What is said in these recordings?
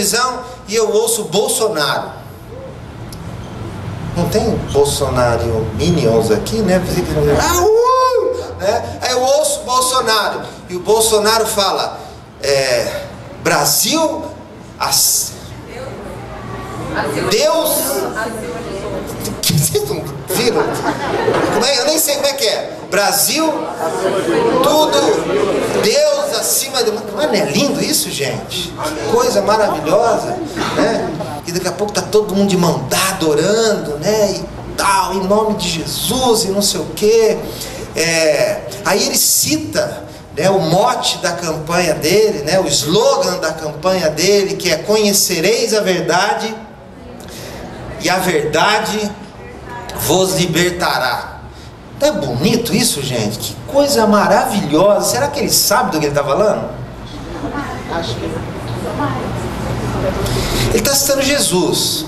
televisão e eu ouço Bolsonaro. Não tem Bolsonaro Minions aqui, né? Né? Aí eu ouço Bolsonaro e o Bolsonaro fala: Brasil, Deus. Vocês não viram? Eu nem sei como é que é. Brasil, tudo, Deus acima de... Mano, é lindo isso, gente? Coisa maravilhosa, né? E daqui a pouco tá todo mundo de mão dada, orando, né? E tal, em nome de Jesus e não sei o quê. Aí ele cita, né, o mote da campanha dele, né, o slogan da campanha dele, que é: conhecereis a verdade e a verdade vos libertará. Não é bonito isso, gente? Que coisa maravilhosa. Será que ele sabe do que ele está falando? Acho que ele está citando Jesus.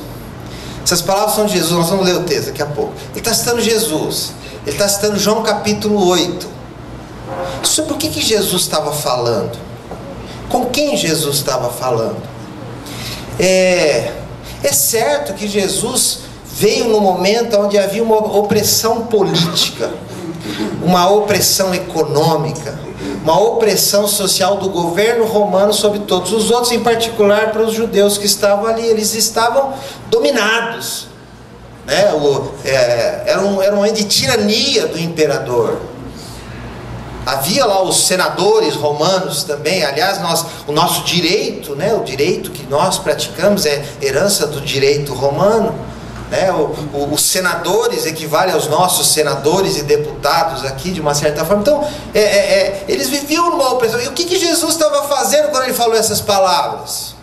Essas palavras são de Jesus. Nós vamos ler o texto daqui a pouco. Ele está citando Jesus. Ele está citando João capítulo 8. Sobre o que Jesus estava falando? Com quem Jesus estava falando? É certo que Jesus veio no momento onde havia uma opressão política, uma opressão econômica, uma opressão social do governo romano sobre todos os outros, em particular para os judeus que estavam ali. Eles estavam dominados, né? Era um momento de tirania do imperador. Havia lá os senadores romanos também. Aliás, o nosso direito, né, o direito que nós praticamos é herança do direito romano, né? Os senadores equivalem aos nossos senadores e deputados aqui, de uma certa forma. Então, eles viviam numa opressão. E o que Jesus estava fazendo quando ele falou essas palavras?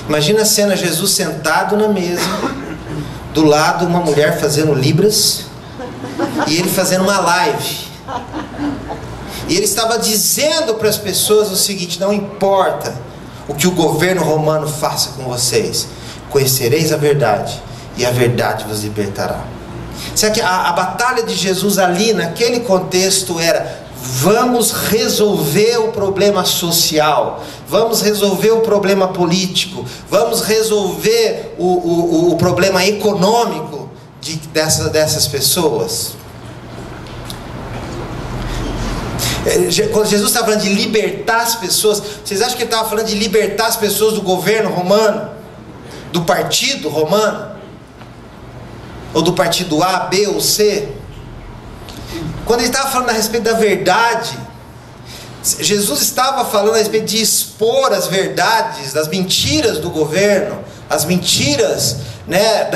Imagina a cena: Jesus sentado na mesa, do lado uma mulher fazendo libras, e ele fazendo uma live. E ele estava dizendo para as pessoas o seguinte: não importa o que o governo romano faça com vocês, conhecereis a verdade e a verdade vos libertará. Será que a batalha de Jesus ali naquele contexto era: vamos resolver o problema social, vamos resolver o problema político, vamos resolver o problema econômico dessas pessoas? Quando Jesus estava falando de libertar as pessoas, vocês acham que ele estava falando de libertar as pessoas do governo romano? Do partido romano? Ou do partido A, B ou C? Quando ele estava falando a respeito da verdade, Jesus estava falando a respeito de expor as verdades, das mentiras do governo, as mentiras, né,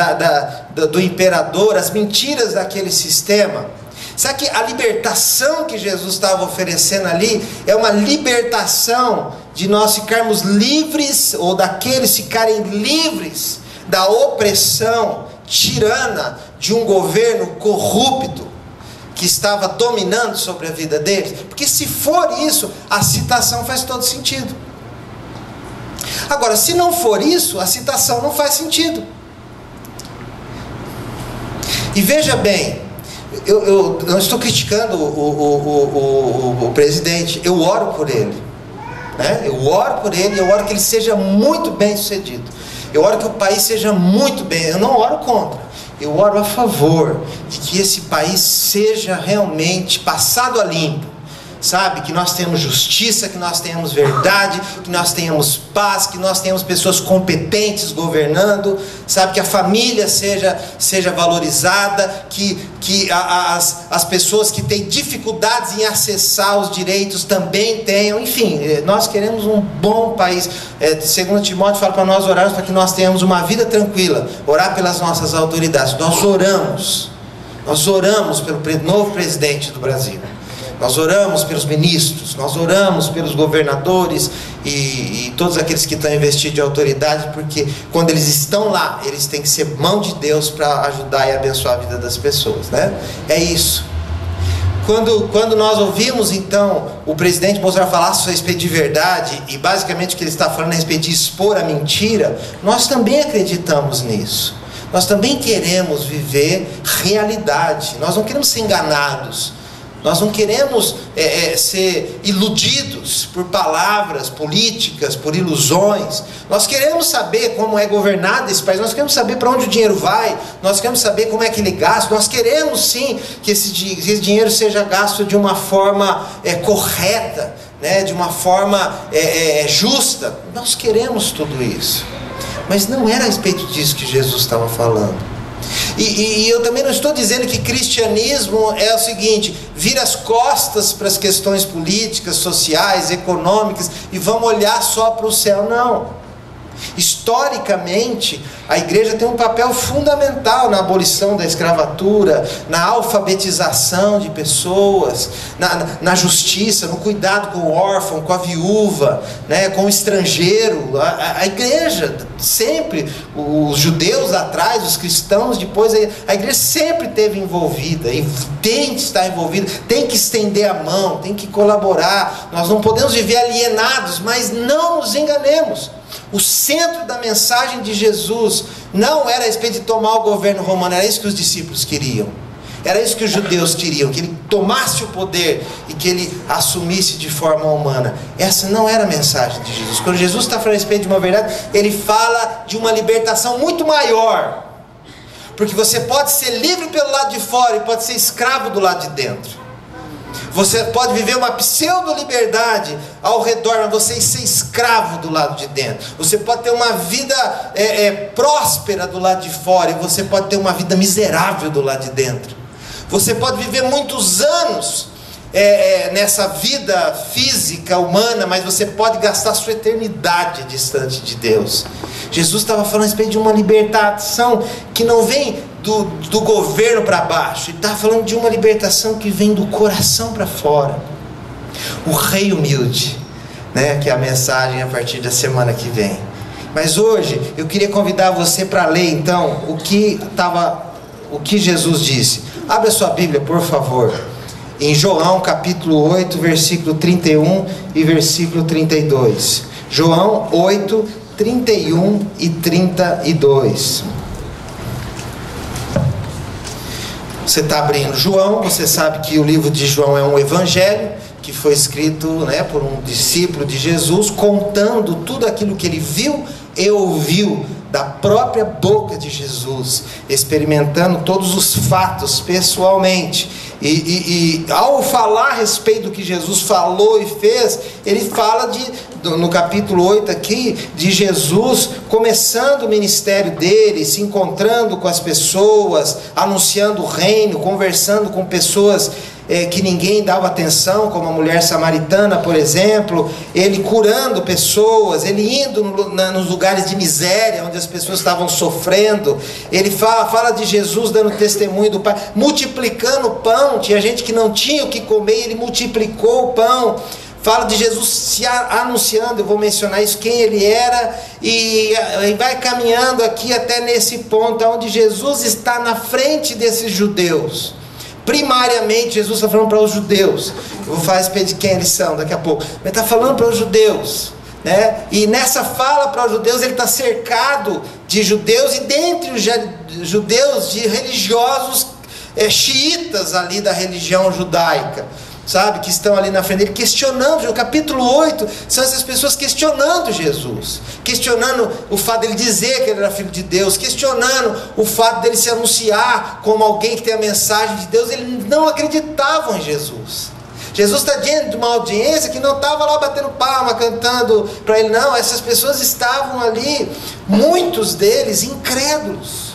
do imperador, as mentiras daquele sistema. Sabe que a libertação que Jesus estava oferecendo ali é uma libertação de nós ficarmos livres, ou daqueles ficarem livres da opressão tirana de um governo corrupto que estava dominando sobre a vida deles? Porque se for isso, a citação faz todo sentido. Agora, se não for isso, a citação não faz sentido. E veja bem, eu não estou criticando o presidente, eu oro por ele, né? Eu oro por ele, eu oro que ele seja muito bem sucedido, eu oro que o país seja muito bem, eu não oro contra, eu oro a favor de que esse país seja realmente passado a limpo, sabe? Que nós tenhamos justiça, que nós tenhamos verdade, que nós tenhamos paz, que nós tenhamos pessoas competentes governando, sabe? Que a família seja valorizada, que as pessoas que têm dificuldades em acessar os direitos também tenham. Enfim, nós queremos um bom país. Segundo Timóteo fala para nós orarmos para que nós tenhamos uma vida tranquila, orar pelas nossas autoridades. Nós oramos pelo novo presidente do Brasil. Nós oramos pelos ministros, nós oramos pelos governadores e todos aqueles que estão investidos de autoridade, porque quando eles estão lá, eles têm que ser mão de Deus para ajudar e abençoar a vida das pessoas, né? É isso. Quando nós ouvimos então o presidente Bolsonaro falar a respeito de verdade, e basicamente o que ele está falando a respeito de expor a mentira, nós também acreditamos nisso. Nós também queremos viver realidade, nós não queremos ser enganados. Nós não queremos ser iludidos por palavras políticas, por ilusões. Nós queremos saber como é governado esse país. Nós queremos saber para onde o dinheiro vai. Nós queremos saber como é que ele gasta. Nós queremos sim que esse dinheiro seja gasto de uma forma correta, né? De uma forma justa. Nós queremos tudo isso. Mas não era a respeito disso que Jesus estava falando. E eu também não estou dizendo que cristianismo é o seguinte: vira as costas para as questões políticas, sociais, econômicas e vamos olhar só para o céu. Não. Historicamente, a igreja tem um papel fundamental na abolição da escravatura, na alfabetização de pessoas, na justiça, no cuidado com o órfão, com a viúva, né, com o estrangeiro. A igreja sempre, os judeus lá atrás, os cristãos depois, a igreja sempre esteve envolvida e tem que estar envolvida, tem que estender a mão, tem que colaborar. Nós não podemos viver alienados, mas não nos enganemos. O centro da mensagem de Jesus não era a respeito de tomar o governo romano, era isso que os discípulos queriam. Era isso que os judeus queriam, que ele tomasse o poder e que ele assumisse de forma humana. Essa não era a mensagem de Jesus. Quando Jesus está falando a respeito de uma verdade, ele fala de uma libertação muito maior. Porque você pode ser livre pelo lado de fora e pode ser escravo do lado de dentro. Você pode viver uma pseudo-liberdade ao redor, mas você ser escravo do lado de dentro. Você pode ter uma vida próspera do lado de fora, e você pode ter uma vida miserável do lado de dentro. Você pode viver muitos anos nessa vida física, humana, mas você pode gastar sua eternidade distante de Deus. Jesus estava falando a respeito de uma libertação que não vem do governo para baixo. Ele está falando de uma libertação que vem do coração para fora. O rei humilde, né? Que é a mensagem a partir da semana que vem. Mas hoje eu queria convidar você para ler então o que Jesus disse. Abra sua Bíblia, por favor, em João capítulo 8, versículo 31 e versículo 32. João 8, 31 e 32. Você está abrindo João, você sabe que o livro de João é um evangelho que foi escrito, né, por um discípulo de Jesus, contando tudo aquilo que ele viu e ouviu da própria boca de Jesus, experimentando todos os fatos pessoalmente. E ao falar a respeito do que Jesus falou e fez, ele fala no capítulo 8 aqui, de Jesus começando o ministério dele, se encontrando com as pessoas, anunciando o reino, conversando com pessoas que ninguém dava atenção, como a mulher samaritana, por exemplo, ele curando pessoas, ele indo nos lugares de miséria, onde as pessoas estavam sofrendo. Ele fala de Jesus dando testemunho do Pai, multiplicando o pão. Tinha gente que não tinha o que comer, ele multiplicou o pão. Fala de Jesus se anunciando, eu vou mencionar isso, quem ele era, e vai caminhando aqui até nesse ponto, onde Jesus está na frente desses judeus. Primariamente, Jesus está falando para os judeus. Eu vou falar a respeito de quem eles são daqui a pouco. Mas está falando para os judeus, né? E nessa fala para os judeus, ele está cercado de judeus, e dentre os judeus, de religiosos xiitas ali da religião judaica, sabe, que estão ali na frente dele, questionando. No capítulo 8, são essas pessoas questionando Jesus, questionando o fato dele dizer que ele era filho de Deus, questionando o fato dele se anunciar como alguém que tem a mensagem de Deus. Eles não acreditavam em Jesus. Jesus está diante de uma audiência que não estava lá batendo palma, cantando para ele, não. Essas pessoas estavam ali, muitos deles incrédulos.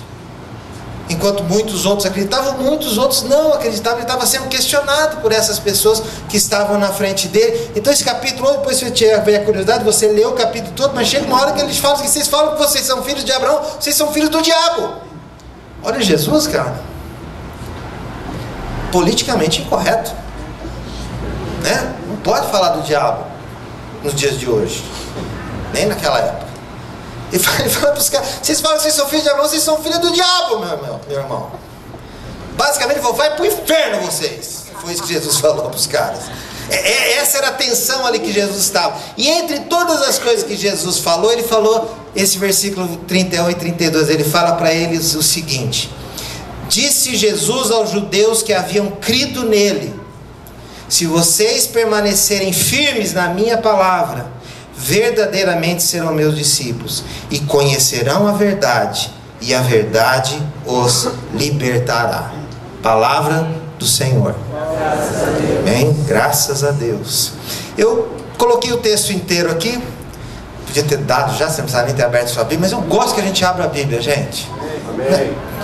Enquanto muitos outros acreditavam, muitos outros não acreditavam. Ele estava sendo questionado por essas pessoas que estavam na frente dele. Então esse capítulo, depois se você tiver a curiosidade, você lê o capítulo todo, mas chega uma hora que eles falam que vocês falam que vocês são filhos de Abraão, vocês são filhos do diabo. Olha Jesus, cara. Politicamente incorreto, né? Não pode falar do diabo nos dias de hoje, nem naquela época. Ele fala para os caras, vocês falam que vocês são filhos de Abraão, vocês são filhos do diabo, meu irmão. Basicamente ele falou, vai para o inferno vocês. Foi isso que Jesus falou para os caras. Essa era a tensão ali que Jesus estava. E entre todas as coisas que Jesus falou, ele falou, esse versículo 31 e 32, ele fala para eles o seguinte: disse Jesus aos judeus que haviam crido nele, Se vocês permanecerem firmes na minha palavra, verdadeiramente serão meus discípulos e conhecerão a verdade, e a verdade os libertará. Palavra do Senhor. Amém? Graças a Deus. Eu coloquei o texto inteiro aqui. Podia ter dado já, você não precisava nem ter aberto sua Bíblia, mas eu gosto que a gente abra a Bíblia, gente.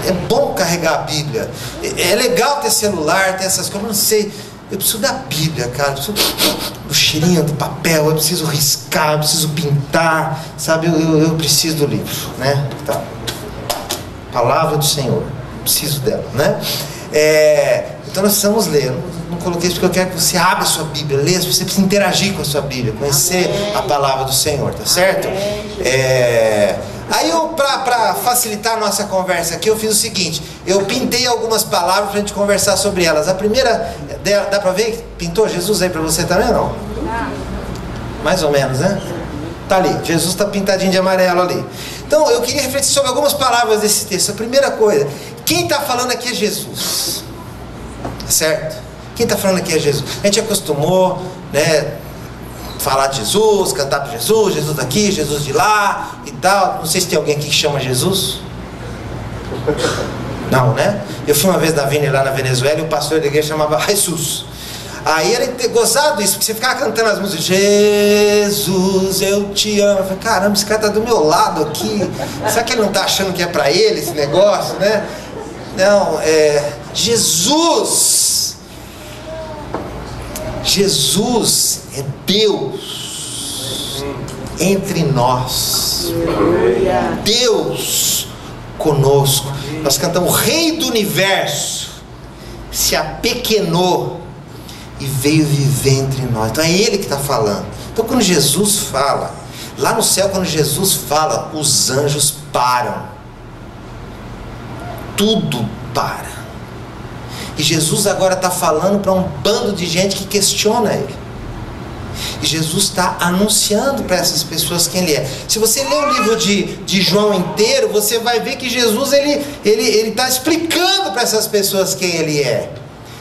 É bom carregar a Bíblia. É legal ter celular, ter essas coisas. Eu não sei. Eu preciso da Bíblia, cara. Eu preciso do cheirinho do papel. Eu preciso riscar, eu preciso pintar. Sabe, eu preciso do livro, né? Tá. Palavra do Senhor. Eu preciso dela, né? Então nós precisamos ler. Não coloquei isso porque eu quero que você abra a sua Bíblia, leia, você precisa interagir com a sua Bíblia, conhecer a palavra do Senhor, tá certo? Aí para facilitar a nossa conversa aqui, eu fiz o seguinte: eu pintei algumas palavras para a gente conversar sobre elas. A primeira, dá para ver? Pintou Jesus aí para você também ou não? Mais ou menos, né? Tá ali, Jesus está pintadinho de amarelo ali. Então eu queria refletir sobre algumas palavras desse texto. A primeira coisa, quem está falando aqui é Jesus, certo? Quem está falando aqui é Jesus. A gente acostumou, né, falar de Jesus, cantar para Jesus, Jesus daqui, Jesus de lá e tal. Não sei se tem alguém aqui que chama Jesus. Não, né? Eu fui uma vez na Vini lá na Venezuela e o pastor da igreja chamava Jesus. Aí era gozado isso, porque você ficava cantando as músicas, Jesus, eu te amo. Eu falei, caramba, esse cara está do meu lado aqui. Será que ele não está achando que é para ele esse negócio, né? Não, Jesus. Jesus é Deus entre nós. Deus conosco. Nós cantamos, o Rei do Universo se apequenou e veio viver entre nós. Então é Ele que está falando. Então quando Jesus fala, lá no céu, quando Jesus fala, os anjos param. Tudo para. E Jesus agora está falando para um bando de gente que questiona Ele. E Jesus está anunciando para essas pessoas quem Ele é. Se você ler o livro de João inteiro, você vai ver que Jesus ele está explicando para essas pessoas quem Ele é.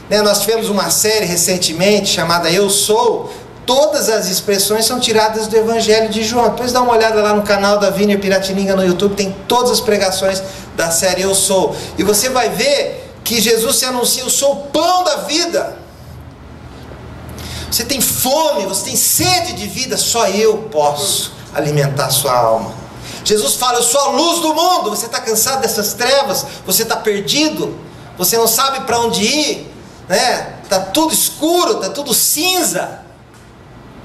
Né? Nós tivemos uma série recentemente chamada Eu Sou. Todas as expressões são tiradas do Evangelho de João. Depois dá uma olhada lá no canal da Vini Piratininga no YouTube, tem todas as pregações da série Eu Sou. E você vai ver que Jesus se anuncia, eu sou o pão da vida. Você tem fome, você tem sede de vida, só eu posso alimentar a sua alma. Jesus fala, eu sou a luz do mundo. Você está cansado dessas trevas? Você está perdido? Você não sabe para onde ir? Né? Está tudo escuro, está tudo cinza.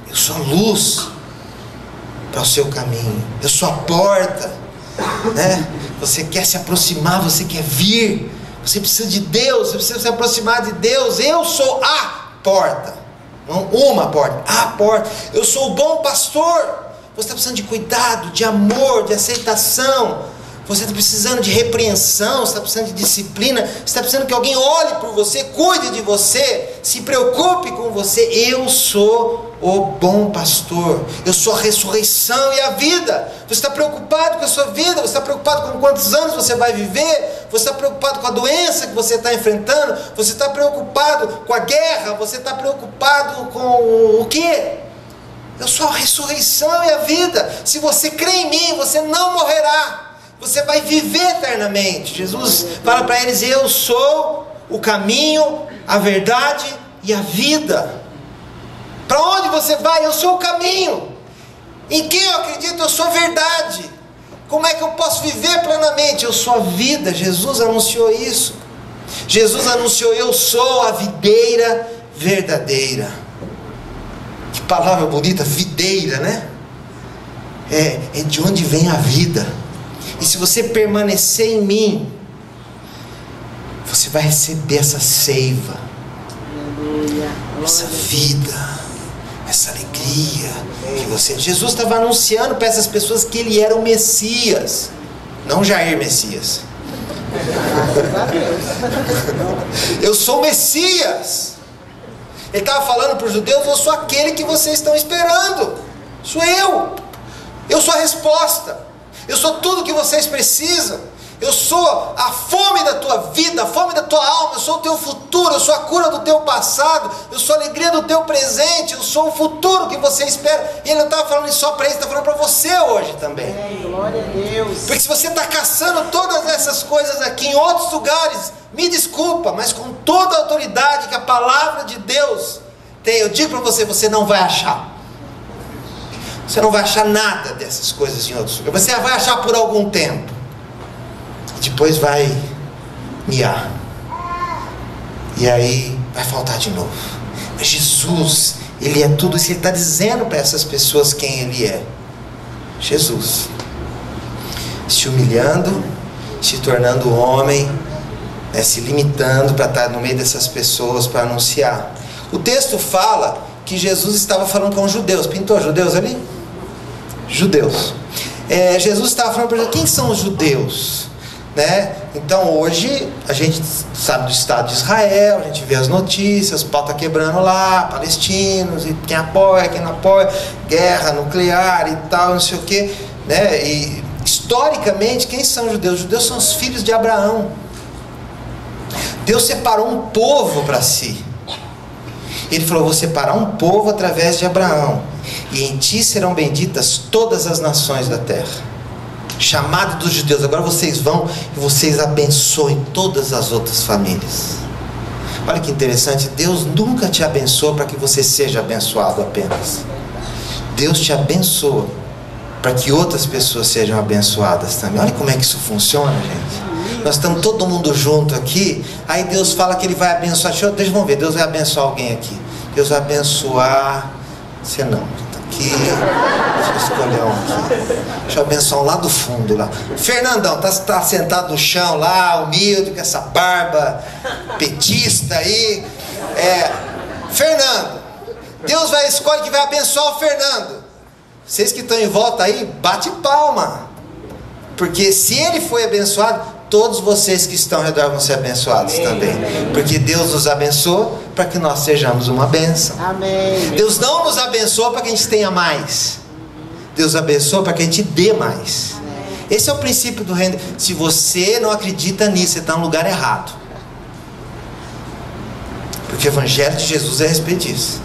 Eu sou a luz para o seu caminho. Eu sou a porta, né? Você quer se aproximar, você quer vir, você precisa de Deus, você precisa se aproximar de Deus. Eu sou a porta, não uma porta, a porta. Eu sou o bom pastor. Você está precisando de cuidado, de amor, de aceitação. Você está precisando de repreensão, você está precisando de disciplina, você está precisando que alguém olhe por você, cuide de você, se preocupe com você. Eu sou o bom pastor, eu sou a ressurreição e a vida. Você está preocupado com a sua vida, você está preocupado com quantos anos você vai viver, você está preocupado com a doença que você está enfrentando, você está preocupado com a guerra, você está preocupado com o quê? Eu sou a ressurreição e a vida. Se você crê em mim, você não morrerá. Você vai viver eternamente. Jesus fala para eles, eu sou o caminho, a verdade e a vida. Para onde você vai? Eu sou o caminho. Em quem eu acredito? Eu sou a verdade. Como é que eu posso viver plenamente? Eu sou a vida. Jesus anunciou isso. Jesus anunciou, eu sou a videira verdadeira. Que palavra bonita, videira, né? É de onde vem a vida. E se você permanecer em mim, você vai receber essa seiva, essa vida, essa alegria que você... Jesus estava anunciando para essas pessoas que ele era o Messias, não Jair Messias. Eu sou o Messias. Ele estava falando para os judeus, eu sou aquele que vocês estão esperando. Sou eu. Eu sou a resposta. Eu sou tudo que vocês precisam. eu sou a fome da tua vida, a fome da tua alma, eu sou o teu futuro, eu sou a cura do teu passado, eu sou a alegria do teu presente, eu sou o futuro que você espera. E ele não estava falando isso só para ele, está falando para você hoje também. Glória a Deus. Porque se você está caçando todas essas coisas aqui em outros lugares, me desculpa, mas com toda a autoridade que a palavra de Deus tem, eu digo para você, você não vai achar. Você não vai achar nada dessas coisas em outros lugares. Você vai achar por algum tempo. E depois vai miar. E aí vai faltar de novo. Mas Jesus, Ele é tudo isso. Ele está dizendo para essas pessoas quem Ele é. Jesus. Se humilhando, se tornando homem, né, se limitando para estar no meio dessas pessoas para anunciar. O texto fala que Jesus estava falando com os judeus. Pintou judeus ali? Judeus. Jesus estava falando para eles, quem são os judeus? Né? Então hoje a gente sabe do Estado de Israel, a gente vê as notícias, o pau está quebrando lá, palestinos, e quem apoia, quem não apoia, guerra nuclear e tal, não sei o que, né? E historicamente, quem são os judeus? Os judeus são os filhos de Abraão. Deus separou um povo para si. Ele falou, vou separar um povo através de Abraão, e em ti serão benditas todas as nações da terra. Chamado dos judeus, agora vocês vão e vocês abençoem todas as outras famílias. Olha que interessante, Deus nunca te abençoa para que você seja abençoado apenas. Deus te abençoa para que outras pessoas sejam abençoadas também. Olha como é que isso funciona, gente. Nós estamos todo mundo junto aqui, aí Deus fala que Ele vai abençoar. Vamos ver, Deus vai abençoar alguém aqui. Deus vai abençoar, você não, está aqui, deixa eu escolher um aqui. Deixa eu abençoar um lá do fundo lá. Fernandão, tá sentado no chão lá, humilde, com essa barba petista aí. Fernando, Deus vai escolher que vai abençoar o Fernando. Vocês que estão em volta aí, bate palma. Porque se ele foi abençoado, todos vocês que estão ao redor vão ser abençoados também. Porque Deus nos abençoa para que nós sejamos uma bênção. Amém. Deus não nos abençoa para que a gente tenha mais. Deus abençoa para que a gente dê mais. Esse é o princípio do reino. Se você não acredita nisso, você está no lugar errado. Porque o Evangelho de Jesus é a respeito disso.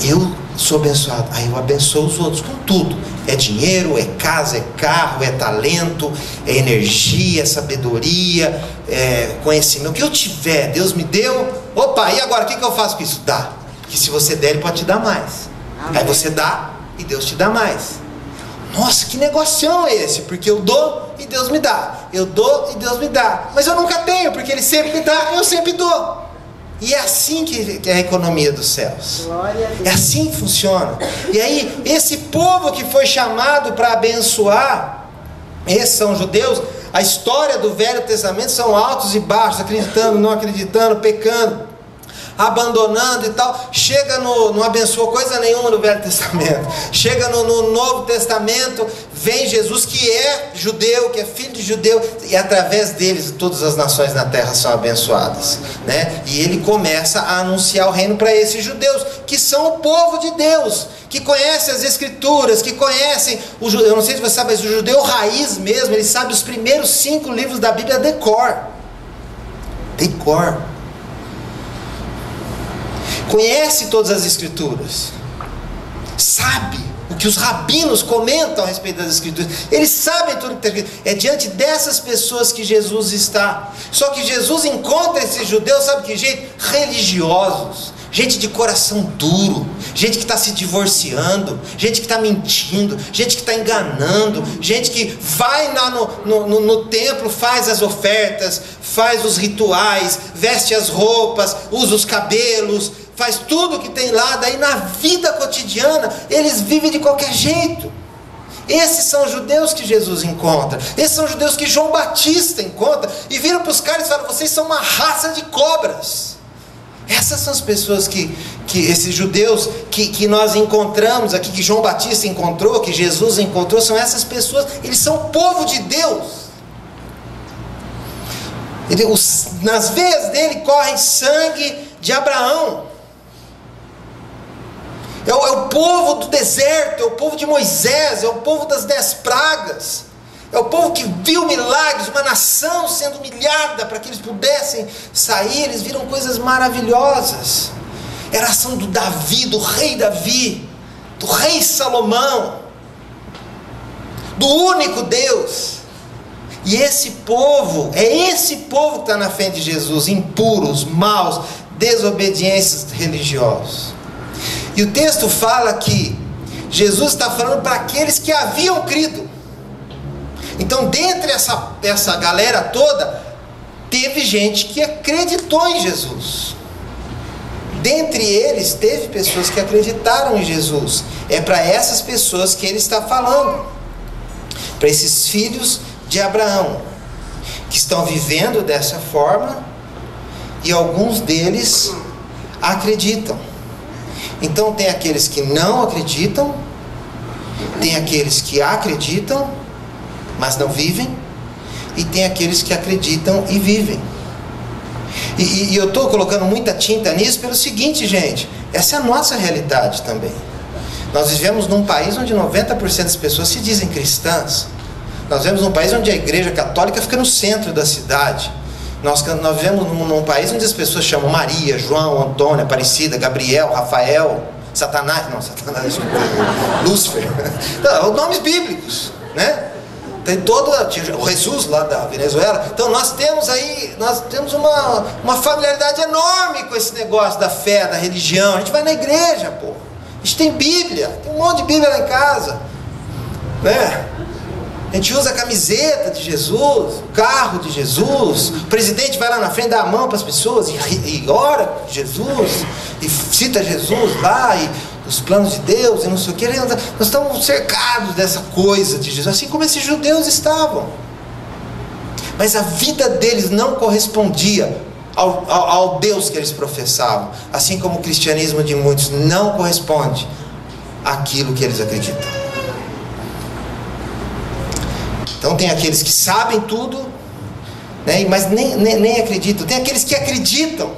Eu sou abençoado, aí eu abençoo os outros com tudo. É dinheiro, é casa, é carro, é talento, é energia, é sabedoria, é conhecimento. O que eu tiver, Deus me deu. Opa, e agora o que eu faço com isso? Dá. Porque se você der, Ele pode te dar mais. Amém. Aí você dá e Deus te dá mais. Nossa, que negocião é esse? Porque eu dou e Deus me dá. Eu dou e Deus me dá. Mas eu nunca tenho, porque Ele sempre me dá e eu sempre dou. E é assim que é a economia dos céus. É assim que funciona. E aí, esse povo que foi chamado para abençoar, esses são judeus. A história do Velho Testamento são altos e baixos, acreditando, não acreditando, pecando, abandonando e tal. Chega não abençoa coisa nenhuma no Velho Testamento. Chega no Novo Testamento, vem Jesus que é judeu, que é filho de judeu, e através deles todas as nações na terra são abençoadas, né? E ele começa a anunciar o reino para esses judeus, que são o povo de Deus, que conhecem as escrituras, que conhecem, eu não sei se você sabe, mas o judeu raiz mesmo, ele sabe os primeiros 5 livros da Bíblia de cor. Conhece todas as escrituras, sabe o que os rabinos comentam a respeito das escrituras, eles sabem tudo que está escrito. É diante dessas pessoas que Jesus está. Só que Jesus encontra esses judeus, sabe que jeito? Religiosos, gente de coração duro, gente que está se divorciando, gente que está mentindo, gente que está enganando, gente que vai lá no templo, faz as ofertas, faz os rituais, veste as roupas, usa os cabelos, faz tudo que tem lá. Daí na vida cotidiana eles vivem de qualquer jeito. Esses são os judeus que Jesus encontra. Esses são os judeus que João Batista encontra e viram para os caras e falam: vocês são uma raça de cobras. Essas são as pessoas esses judeus que nós encontramos aqui, que João Batista encontrou, que Jesus encontrou, são essas pessoas. Eles são o povo de Deus. Nas veias dele corre sangue de Abraão. É o povo do deserto, é o povo de Moisés, é o povo das 10 pragas. É o povo que viu milagres, uma nação sendo humilhada para que eles pudessem sair. Eles viram coisas maravilhosas. Era a ação do Davi, do rei Davi, do rei Salomão, do único Deus. E esse povo, é esse povo que está na frente de Jesus, impuros, maus, desobedientes religiosos. E o texto fala que Jesus está falando para aqueles que haviam crido. Então, dentre essa galera toda, teve gente que acreditou em Jesus. Dentre eles, teve pessoas que acreditaram em Jesus. É para essas pessoas que ele está falando. Para esses filhos de Abraão, que estão vivendo dessa forma, e alguns deles acreditam. Então tem aqueles que não acreditam, tem aqueles que acreditam, mas não vivem, e tem aqueles que acreditam e vivem. E eu estou colocando muita tinta nisso pelo seguinte, gente, essa é a nossa realidade também. Nós vivemos num país onde 90% das pessoas se dizem cristãs. Nós vivemos num país onde a igreja católica fica no centro da cidade. Nós vivemos num país onde as pessoas chamam Maria, João, Antônio, Aparecida, Gabriel, Rafael, Satanás, Lúcifer. Não, nomes bíblicos, né? Tem todo o Jesus lá da Venezuela. Então nós temos uma familiaridade enorme com esse negócio da fé, da religião. A gente vai na igreja, pô. A gente tem Bíblia, tem um monte de Bíblia lá em casa, né? A gente usa a camiseta de Jesus, o carro de Jesus, o presidente vai lá na frente, dá a mão para as pessoas e ora por Jesus, e cita Jesus lá, e os planos de Deus, e não sei o que. Nós estamos cercados dessa coisa de Jesus, assim como esses judeus estavam. Mas a vida deles não correspondia ao Deus que eles professavam, assim como o cristianismo de muitos não corresponde àquilo que eles acreditam. Então tem aqueles que sabem tudo, né, mas nem acreditam. Tem aqueles que acreditam.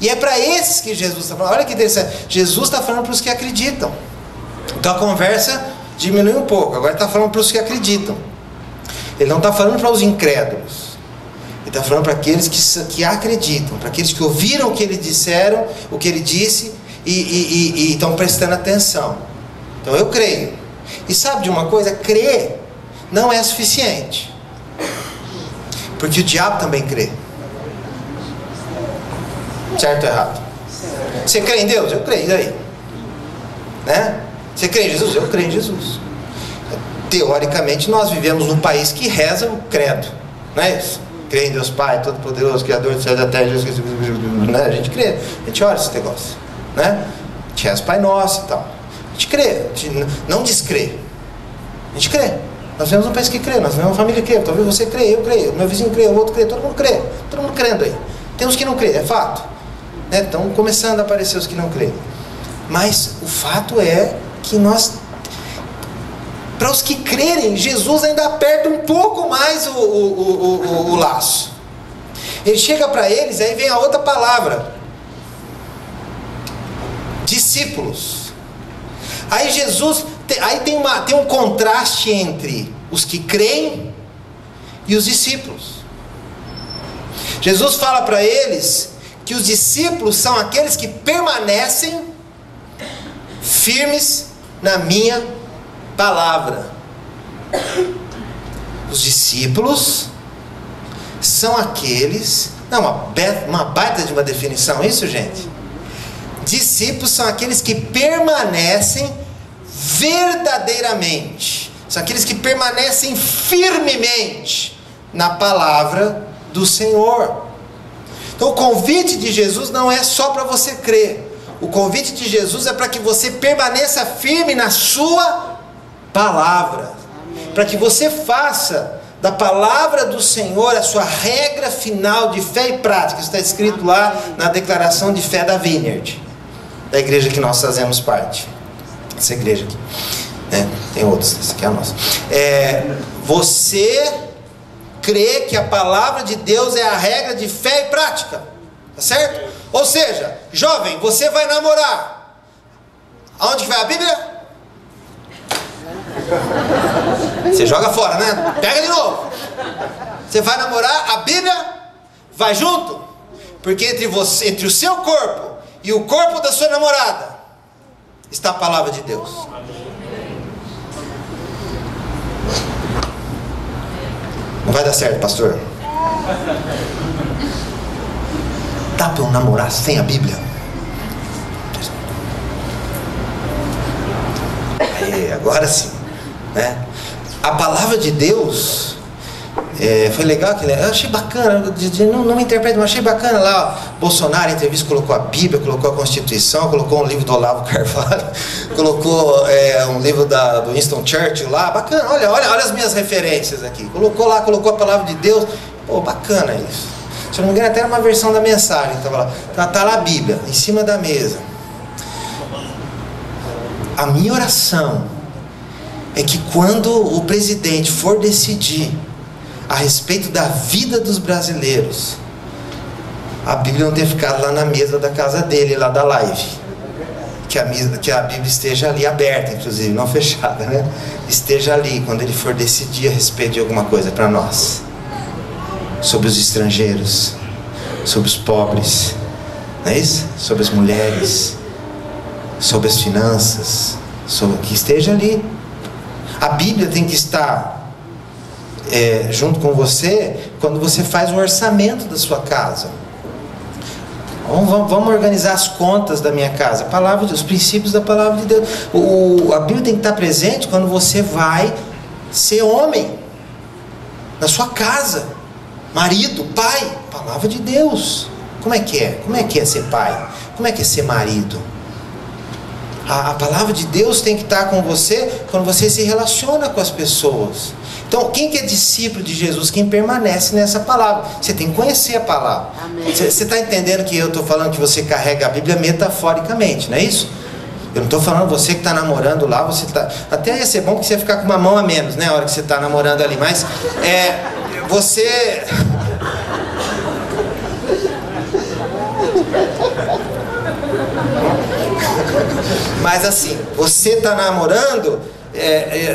E é para esses que Jesus está falando. Olha que interessante. Jesus está falando para os que acreditam. Então a conversa diminui um pouco. Agora está falando para os que acreditam. Ele não está falando para os incrédulos. Ele está falando para aqueles que acreditam. Para aqueles que ouviram o que ele disseram, o que ele disse e estão prestando atenção. Então eu creio. E sabe de uma coisa? Crer não é suficiente, porque o diabo também crê. Certo ou errado? Você crê em Deus? Eu creio, e daí? Né? Você crê em Jesus? Eu creio em Jesus. Teoricamente nós vivemos num país que reza o credo, não é isso? Crê em Deus Pai Todo-Poderoso, Criador do céu e da terra, Jesus, né? A gente crê, a gente ora esse negócio, né? A gente reza o Pai Nosso e tal. A gente crê, a gente não descrê, a gente crê. Nós vivemos um país que crê, nós vivemos uma família que crê. Talvez você crê, eu creio, meu vizinho crê, o outro crê, todo mundo crendo aí. Tem uns que não crê, é fato, né? Estão começando a aparecer os que não creem. Mas o fato é que para os que crerem, Jesus ainda aperta um pouco mais o laço. Ele chega para eles, aí vem a outra palavra: discípulos. Aí Jesus, aí tem um contraste entre os que creem e os discípulos. Jesus fala para eles que os discípulos são aqueles que permanecem firmes na minha palavra. Os discípulos são aqueles... Não, uma baita de uma definição, isso, gente? Discípulos são aqueles que permanecem verdadeiramente, são aqueles que permanecem firmemente na palavra do Senhor. Então o convite de Jesus não é só para você crer. O convite de Jesus é para que você permaneça firme na sua palavra, para que você faça da palavra do Senhor a sua regra final de fé e prática. Isso está escrito lá na declaração de fé da Vineyard, da igreja que nós fazemos parte. Essa igreja aqui, né? Tem outros, essa aqui é a nossa. Você crê que a palavra de Deus é a regra de fé e prática, tá certo? Ou seja, jovem, você vai namorar. Aonde que vai a Bíblia? Você joga fora, né? Pega de novo. Você vai namorar, a Bíblia vai junto. Porque entre o seu corpo e o corpo da sua namorada está a palavra de Deus. Não vai dar certo, pastor. Dá para eu namorar sem a Bíblia? Aí, agora sim, né? A palavra de Deus foi legal, eu achei bacana, não me interprete, mas achei bacana lá. Bolsonaro em entrevista colocou a Bíblia, colocou a Constituição, colocou um livro do Olavo Carvalho, colocou um livro do Winston Churchill lá, bacana. Olha as minhas referências aqui. Colocou lá, colocou a palavra de Deus. Pô, bacana isso. Se eu não me engano, até era uma versão da mensagem. Tá lá a Bíblia, em cima da mesa. A minha oração é que quando o presidente for decidir a respeito da vida dos brasileiros, a Bíblia não tenha ficado lá na mesa da casa dele, lá da live. Que a Bíblia esteja ali aberta, inclusive, não fechada, né? Esteja ali quando ele for decidir a respeito de alguma coisa para nós. Sobre os estrangeiros, sobre os pobres, não é isso? Sobre as mulheres, sobre as finanças, que esteja ali. A Bíblia tem que estar junto com você quando você faz o orçamento da sua casa. Vamos organizar as contas da minha casa. Os princípios da palavra de Deus. A Bíblia tem que estar presente quando você vai ser homem na sua casa, marido, pai. Palavra de Deus. Como é que é? Como é que é ser pai? Como é que é ser marido? A palavra de Deus tem que estar com você quando você se relaciona com as pessoas. Então, quem que é discípulo de Jesus? Quem permanece nessa palavra. Você tem que conhecer a palavra. Você está entendendo que eu estou falando que você carrega a Bíblia metaforicamente, não é isso? Eu não estou falando você que está namorando lá, você está... Até ia ser bom que você ia ficar com uma mão a menos, né? A hora que você está namorando ali. Mas, você... Mas assim, você está namorando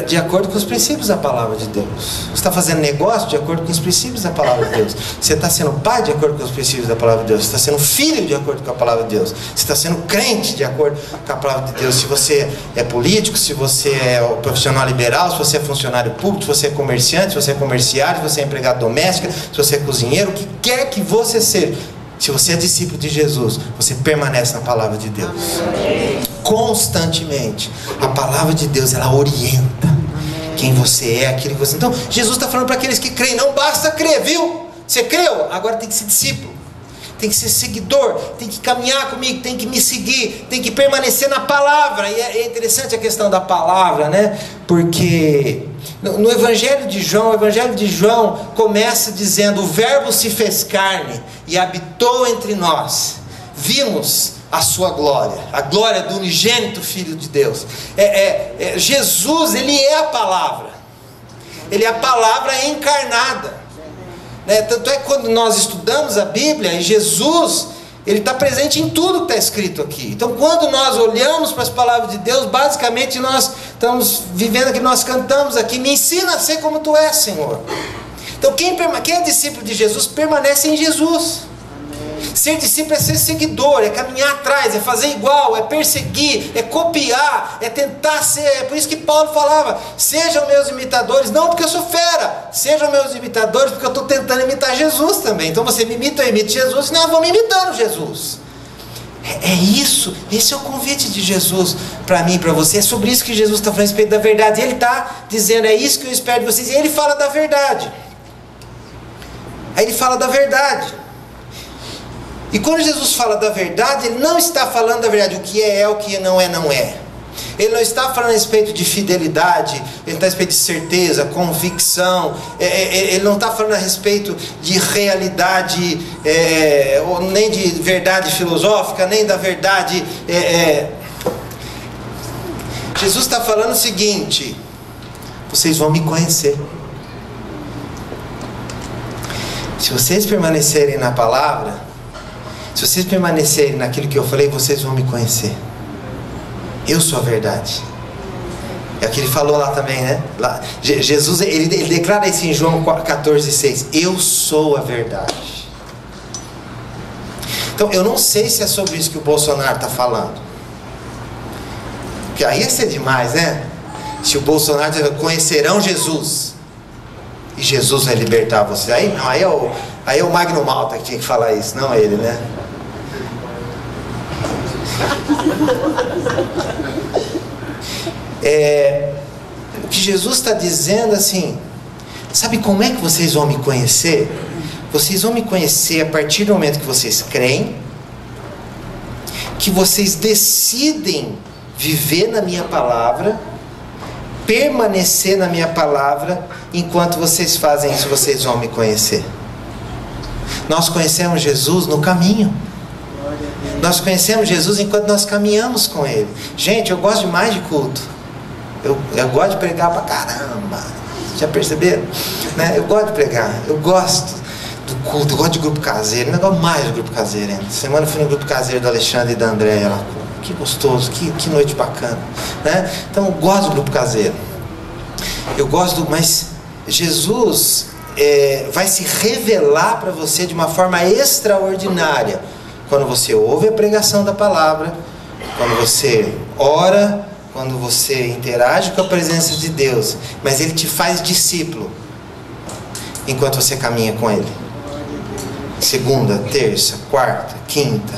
de acordo com os princípios da palavra de Deus. Você está fazendo negócio de acordo com os princípios da palavra de Deus. Você está sendo pai de acordo com os princípios da palavra de Deus. Você está sendo filho de acordo com a palavra de Deus. Você está sendo crente de acordo com a palavra de Deus. Se você é político, se você é profissional liberal, se você é funcionário público, se você é comerciante, se você é comerciário, se você é empregado doméstico, se você é cozinheiro, o que quer que você seja. Se você é discípulo de Jesus, você permanece na palavra de Deus. Constantemente. A palavra de Deus, ela orienta quem você é, aquilo que você... Então, Jesus está falando para aqueles que creem. Não basta crer, viu? Você creu? Agora tem que ser discípulo. Tem que ser seguidor. Tem que caminhar comigo. Tem que me seguir. Tem que permanecer na palavra. E é interessante a questão da palavra, né? Porque... No Evangelho de João, o Evangelho de João começa dizendo: o Verbo se fez carne e habitou entre nós. Vimos a sua glória, a glória do unigênito Filho de Deus. Jesus, ele é a palavra. Ele é a palavra encarnada. Tanto é que quando nós estudamos a Bíblia, e Jesus... ele está presente em tudo que está escrito aqui. Então, quando nós olhamos para as palavras de Deus, basicamente nós estamos vivendo aquilo que nós cantamos aqui. Me ensina a ser como tu és, Senhor. Então, quem é discípulo de Jesus, permanece em Jesus. Ser discípulo é ser seguidor, é caminhar atrás, é fazer igual, é perseguir, é copiar, é tentar ser. É por isso que Paulo falava: sejam meus imitadores, não porque eu sou fera, sejam meus imitadores porque eu estou tentando imitar Jesus também. Então você me imita, eu imito Jesus, senão eu vou me imitando Jesus. É isso, esse é o convite de Jesus para mim e para você. É sobre isso que Jesus está falando a respeito da verdade. Ele está dizendo: é isso que eu espero de vocês. E ele fala da verdade. Aí ele fala da verdade. E quando Jesus fala da verdade, ele não está falando da verdade. O que é, o que não é, não é. Ele não está falando a respeito de fidelidade. Ele está a respeito de certeza, convicção. Ele não está falando a respeito de realidade, nem de verdade filosófica, nem da verdade... Jesus está falando o seguinte: vocês vão me conhecer. Se vocês permanecerem na palavra, se vocês permanecerem naquilo que eu falei, vocês vão me conhecer. Eu sou a verdade. É o que ele falou lá também, né? Lá, Jesus, ele declara isso em João 14,6. Eu sou a verdade. Então, eu não sei se é sobre isso que o Bolsonaro está falando. Porque aí ia ser demais, né? Se o Bolsonaro diz, conhecerão Jesus. E Jesus vai libertar vocês. Aí não, aí é o Magno Malta que tinha que falar isso, não ele, né? O que Jesus está dizendo assim, sabe como é que vocês vão me conhecer? Vocês vão me conhecer a partir do momento que vocês creem, que vocês decidem viver na minha palavra, permanecer na minha palavra. Enquanto vocês fazem isso, vocês vão me conhecer. Nós conhecemos Jesus no caminho. Nós conhecemos Jesus enquanto nós caminhamos com Ele. Gente, eu gosto demais de culto. Eu gosto de pregar pra caramba. Já perceberam? Né? Eu gosto de pregar. Eu gosto do culto. Eu gosto de grupo caseiro. Eu gosto mais de grupo caseiro ainda. Semana eu fui no grupo caseiro do Alexandre e da Andréia lá. Que gostoso, que noite bacana, né? Então eu gosto do grupo caseiro. Eu gosto mas Jesus vai se revelar para você de uma forma extraordinária quando você ouve a pregação da palavra, quando você ora, quando você interage com a presença de Deus. Mas Ele te faz discípulo enquanto você caminha com Ele. Segunda, terça, quarta, quinta,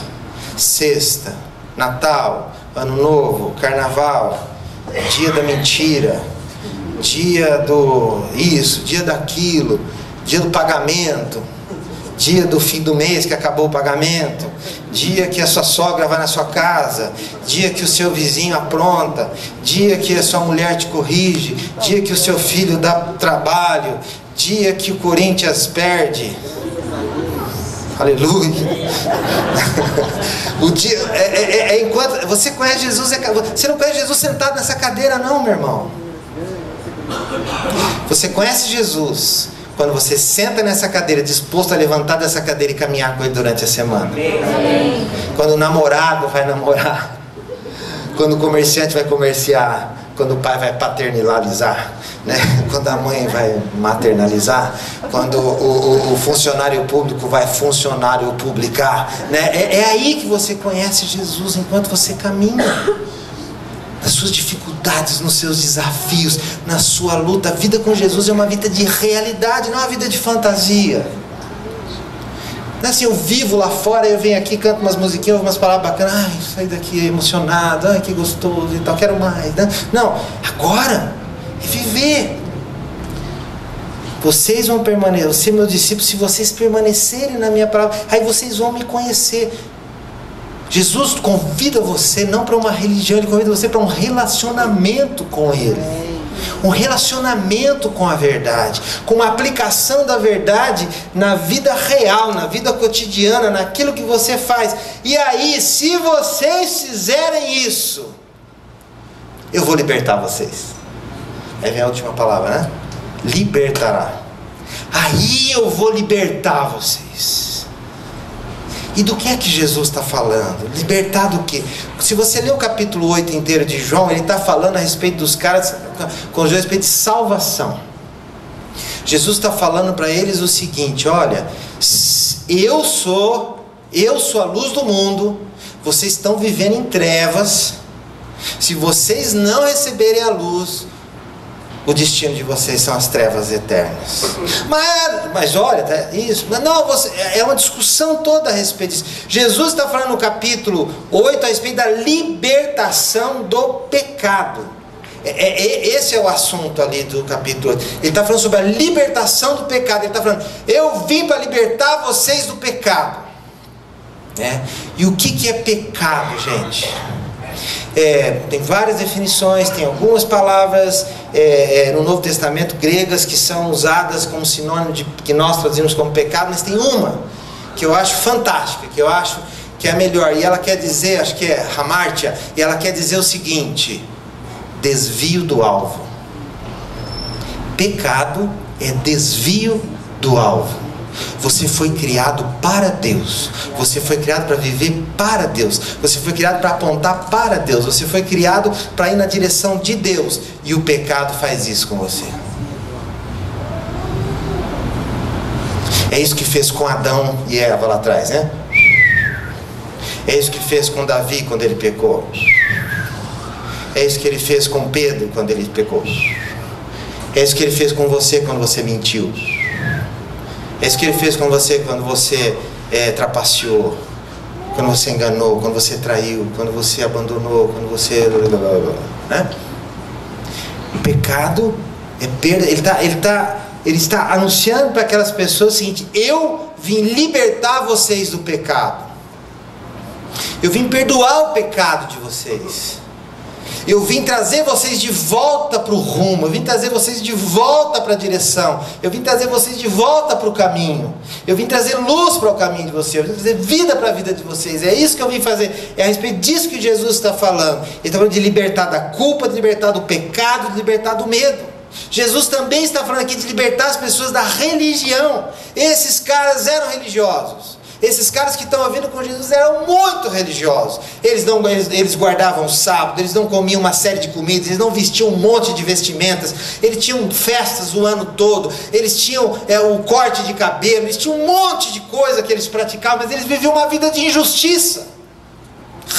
sexta, Natal, Ano Novo, Carnaval, dia da mentira, dia do isso, dia daquilo, dia do pagamento, dia do fim do mês que acabou o pagamento, dia que a sua sogra vai na sua casa, dia que o seu vizinho apronta, dia que a sua mulher te corrige, dia que o seu filho dá trabalho, dia que o Corinthians perde. Aleluia. O dia enquanto você conhece Jesus, você não conhece Jesus sentado nessa cadeira não, meu irmão. Você conhece Jesus quando você senta nessa cadeira, disposto a levantar dessa cadeira e caminhar com Ele durante a semana. Amém. Quando o namorado vai namorar, quando o comerciante vai comerciar, quando o pai vai paternalizar, né? Quando a mãe vai maternalizar, quando o funcionário público vai funcionário publicar, né? É aí que você conhece Jesus, enquanto você caminha nas suas dificuldades, nos seus desafios, na sua luta. A vida com Jesus é uma vida de realidade, não é uma vida de fantasia. Não é assim, eu vivo lá fora, eu venho aqui, canto umas musiquinhas, umas palavras bacanas, ai, saí daqui emocionado, ai, que gostoso e tal, quero mais, né? Não, agora é viver. Vocês vão permanecer, você, meu discípulo, se vocês permanecerem na minha palavra, aí vocês vão me conhecer. Jesus convida você não para uma religião, Ele convida você para um relacionamento com Ele. Um relacionamento com a verdade, com uma aplicação da verdade na vida real, na vida cotidiana, naquilo que você faz. E aí, se vocês fizerem isso, eu vou libertar vocês. Aí vem a última palavra, né? Libertará. Aí eu vou libertar vocês. E do que é que Jesus está falando? Libertar do quê? Se você ler o capítulo 8 inteiro de João, ele está falando a respeito dos caras, com a respeito de salvação. Jesus está falando para eles o seguinte: olha, eu sou a luz do mundo, vocês estão vivendo em trevas, se vocês não receberem a luz, o destino de vocês são as trevas eternas. Mas olha, isso, não, é uma discussão toda a respeito disso. Jesus está falando no capítulo 8 a respeito da libertação do pecado. Esse é o assunto ali do capítulo 8. Ele está falando sobre a libertação do pecado. Ele está falando, eu vim para libertar vocês do pecado. E o que é pecado, gente? Tem várias definições, tem algumas palavras no Novo Testamento gregas que são usadas como sinônimo de que nós traduzimos como pecado, mas tem uma que eu acho fantástica, que eu acho que é a melhor, e ela quer dizer, acho que é hamartia, e ela quer dizer o seguinte: desvio do alvo. Pecado é desvio do alvo. Você foi criado para Deus. Você foi criado para viver para Deus. Você foi criado para apontar para Deus. Você foi criado para ir na direção de Deus. E o pecado faz isso com você. É isso que fez com Adão e Eva lá atrás, né? É isso que fez com Davi quando ele pecou. É isso que ele fez com Pedro quando ele pecou. É isso que ele fez com você quando você mentiu. É isso que ele fez com você quando você trapaceou, quando você enganou, quando você traiu, quando você abandonou, quando você... né? O pecado é perda. Ele está anunciando para aquelas pessoas o seguinte: eu vim libertar vocês do pecado. Eu vim perdoar o pecado de vocês. Eu vim trazer vocês de volta para o rumo. Eu vim trazer vocês de volta para a direção. Eu vim trazer vocês de volta para o caminho. Eu vim trazer luz para o caminho de vocês. Eu vim trazer vida para a vida de vocês. É isso que eu vim fazer. É a respeito disso que Jesus está falando. Ele está falando de libertar da culpa, de libertar do pecado, de libertar do medo. Jesus também está falando aqui de libertar as pessoas da religião. Esses caras eram religiosos. Esses caras que estão vindo com Jesus eram muito religiosos. Eles guardavam o sábado, eles não comiam uma série de comidas, eles não vestiam um monte de vestimentas, eles tinham festas o ano todo, eles tinham o corte de cabelo, eles tinham um monte de coisa que eles praticavam, mas eles viviam uma vida de injustiça.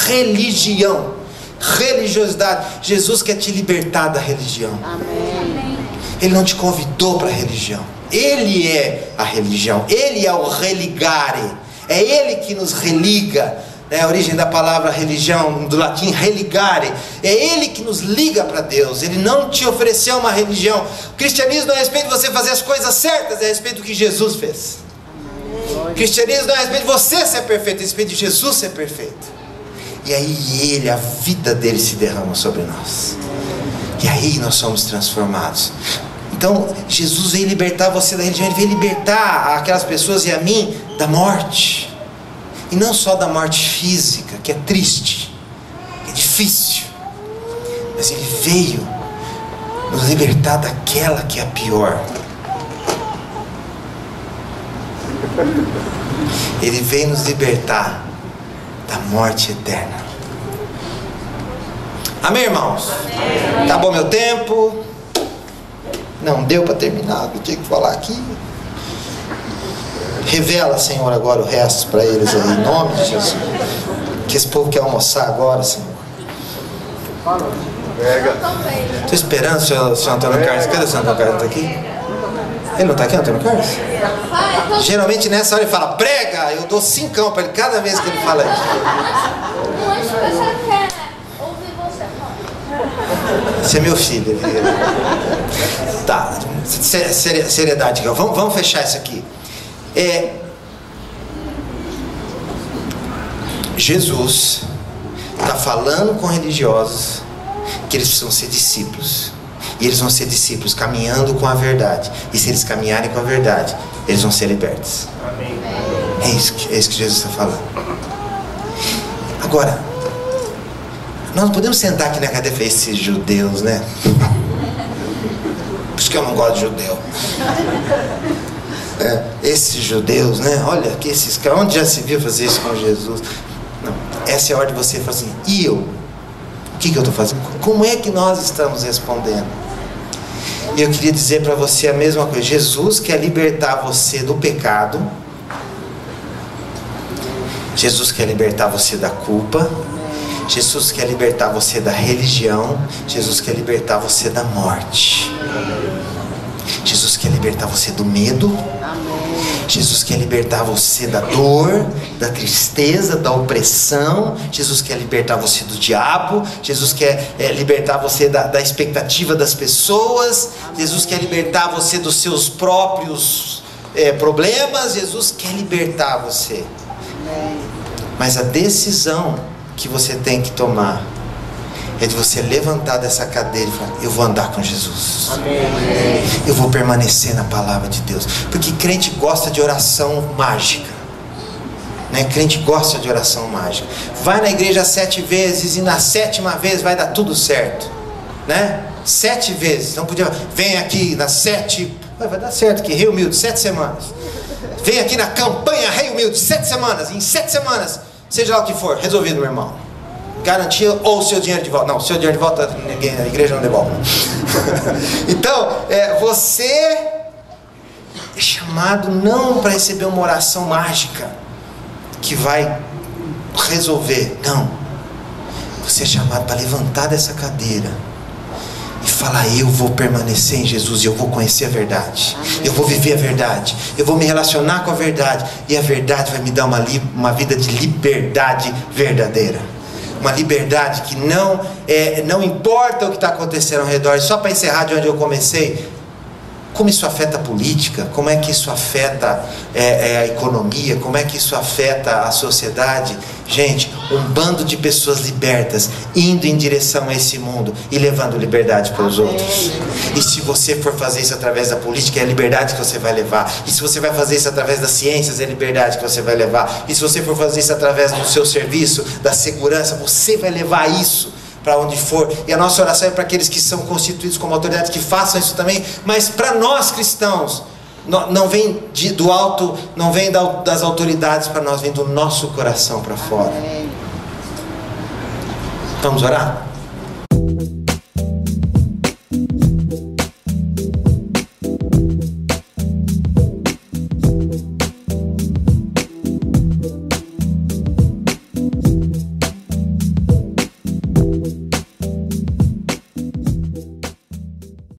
Religião, religiosidade. Jesus quer te libertar da religião. Amém. Ele não te convidou para a religião. Ele é a religião. Ele é o religare. É Ele que nos religa, né? A origem da palavra religião, do latim religare. É Ele que nos liga para Deus. Ele não te ofereceu uma religião. O cristianismo não é a respeito de você fazer as coisas certas, é a respeito do que Jesus fez. O cristianismo não é a respeito de você ser perfeito, é a respeito de Jesus ser perfeito. E aí a vida dele se derrama sobre nós. E aí nós somos transformados. Então, Jesus veio libertar você da religião. Ele veio libertar aquelas pessoas e a mim da morte. E não só da morte física, que é triste, que é difícil. Mas Ele veio nos libertar daquela que é a pior. Ele veio nos libertar da morte eterna. Amém, irmãos? Amém. Acabou meu tempo. Não deu para terminar, eu tinha que falar aqui. Revela, Senhor, agora o resto para eles aí, em nome de Jesus. Que esse povo quer almoçar agora, Senhor. Estou esperando o senhor Antônio Carlos. Cadê o senhor Antônio Carlos? Está aqui? Ele não está aqui, Antônio Carlos? Geralmente nessa hora ele fala, prega, eu dou 5 para ele cada vez que ele fala isso. Você é meu filho. Tá, seriedade aqui. Vamos fechar isso aqui. Jesus está falando com religiosos que eles precisam ser discípulos. E eles vão ser discípulos caminhando com a verdade. E se eles caminharem com a verdade, eles vão ser libertos. Amém. É isso que Jesus está falando. Agora, nós não podemos sentar aqui na cadeira e falar, esses judeus, né? Por isso que eu não gosto de judeu. Esses judeus, né? Olha, que esses caras, onde já se viu fazer isso com Jesus? Não. Essa é a hora de você falar assim, e eu? O que eu estou fazendo? Como é que nós estamos respondendo? E eu queria dizer para você a mesma coisa. Jesus quer libertar você do pecado. Jesus quer libertar você da culpa. Jesus quer libertar você da religião. Jesus quer libertar você da morte. Jesus quer libertar você do medo. Jesus quer libertar você da dor, da tristeza, da opressão. Jesus quer libertar você do diabo. Jesus quer libertar você da expectativa das pessoas. Jesus quer libertar você dos seus próprios problemas. Jesus quer libertar você. Mas a decisão que você tem que tomar é de você levantar dessa cadeira e falar, eu vou andar com Jesus. Amém. Eu vou permanecer na palavra de Deus. Porque crente gosta de oração mágica, né? Crente gosta de oração mágica. Vai na igreja 7 vezes e na 7ª vez vai dar tudo certo, né? 7 vezes. Não podia, vem aqui na 7, vai dar certo, que reuniu 7 semanas. Vem aqui na campanha Rei Humilde, 7 semanas. Em 7 semanas, seja lá o que for, resolvido, meu irmão. Garantia ou seu dinheiro de volta. Não, seu dinheiro de volta, ninguém, a igreja não devolve. Então, você é chamado não para receber uma oração mágica que vai resolver. Não. Você é chamado para levantar dessa cadeira e falar: eu vou permanecer em Jesus e eu vou conhecer a verdade. Eu vou viver a verdade. Eu vou me relacionar com a verdade. E a verdade vai me dar uma vida de liberdade verdadeira. Uma liberdade que não importa o que está acontecendo ao redor. E só para encerrar de onde eu comecei, como isso afeta a política, como é que isso afeta a economia, como é que isso afeta a sociedade. Gente, um bando de pessoas libertas indo em direção a esse mundo e levando liberdade para os outros. E se você for fazer isso através da política, é a liberdade que você vai levar. E se você vai fazer isso através das ciências, é a liberdade que você vai levar. E se você for fazer isso através do seu serviço, da segurança, você vai levar isso para onde for. E a nossa oração é para aqueles que são constituídos como autoridades, que façam isso também. Mas para nós cristãos, não vem do alto, não vem das autoridades para nós, vem do nosso coração para fora. Vamos orar?